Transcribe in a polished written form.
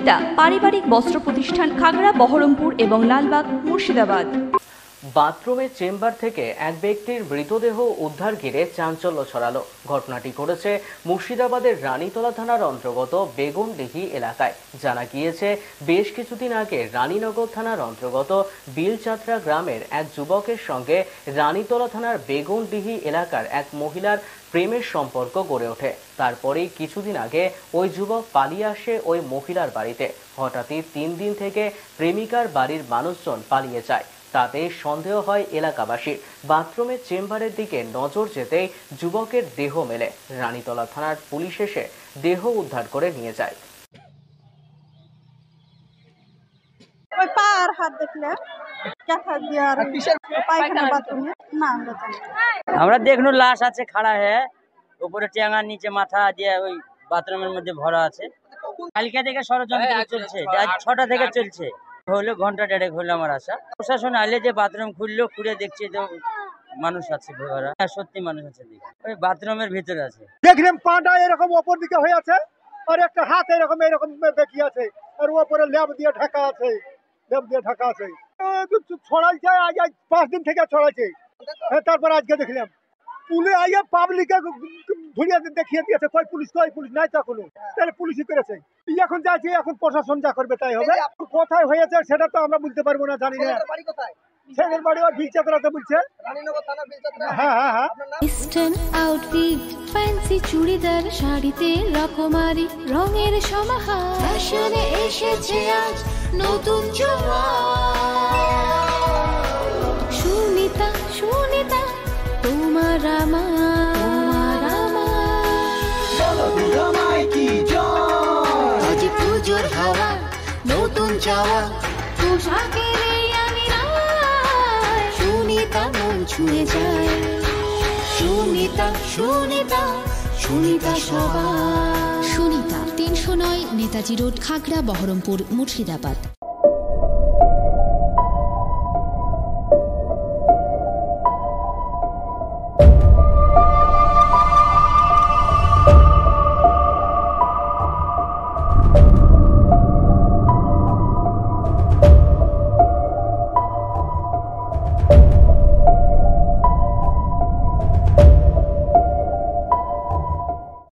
সুনিতা পারিবারিক বস্ত্র প্রতিষ্ঠান খাগড়া বহরমপুর এবং লালবাগ মুর্শিদাবাদ। বাথরুমের চেম্বার থেকে এক ব্যক্তির মৃতদেহ উদ্ধার ঘিরে চাঞ্চল্য ছড়ালো। ঘটনাটি ঘটেছে মুর্শিদাবাদের রানীতলা থানার অন্তর্গত বেগুনডিহি এলাকায়। জানা গিয়েছে, বেশ কিছুদিন আগে রানীনগর থানার অন্তর্গত বিলচাত্রা গ্রামের এক যুবকের সঙ্গে রানীতলা থানার বেগুনডিহি এলাকার এক মহিলার প্রেমের সম্পর্ক গড়ে ওঠে। তারপরেই কিছুদিন আগে ওই যুবক পালিয়ে আসে ওই মহিলার বাড়িতে। হঠাৎই 3 দিন থেকে প্রেমিকার বাড়ির মানুষজন পালিয়ে যায়। তাতে সন্দেহ হয় এলাকাবাসীর। বাথরুমের চেম্বারের দিকে নজর যেতেই যুবকের দেহ মেলে। রানীতলা থানার পুলিশ এসে দেহ উদ্ধার করে নিয়ে যায়। আমরা দেখলো লাশ আছে খাড়া হয়ে, উপরে টেঙ্গার নিচে মাথা দিয়ে ওই বাথরুমের মধ্যে ভরা আছে। কালকে থেকে ষড়যন্ত্র চলছে, আজ 6টা থেকে চলছে। হলো ঘন্টা 1.5 হলো আমার আশা। প্রশাসন আইলে যে বাথরুম খুললো, খুলে দেখছে তো মানুষ আছে, সত্যি মানুষ আছে। ওই বাথরুমের ভিতরে আছে। দেখলাম পাটা এরকম অপর দিকে হয়ে আছে, আর একটা হাত এরকম বেঁকিয়ে আছে, আর উপরে ল্যাব দিয়ে ঢাকা আছে। ছড়াইছে আজ 5 দিন থেকে ছড়াইছে। তারপর আজকে দেখলাম পুলিশ আইয়া পাবলিকে ধরিয়ে দেখিয়ে দিয়েছে। কই পুলিশ নাই তো এখনো, তাহলে পুলিশই করেছে। এখন যাচ্ছি, এখন প্রশাসন যা করবে তাই হবে। কোথায় হয়েছে সেটা তো আমরা বলতে পারবো না, জানি না। ছেলের বাড়ি ওর বিলচাত্রাতে বলছে। হ্যাঁ। ইস্টার্ন আউটফিট, ফ্যান্সি চুড়িদার, শাড়িতে রকমারি রঙের সমাহার। ফ্যাশনে এসেছে আজ নতুন সুনিতা তোমার আমার আজ পুজোর হাওয়া, নতুন চাওয়া পোশাকের সুনিতা মন ছুঁয়ে যায়। সুনিতা সবার। সুনিতা 309 নেতাজি রোড, খাগড়া বহরমপুর মুর্শিদাবাদ।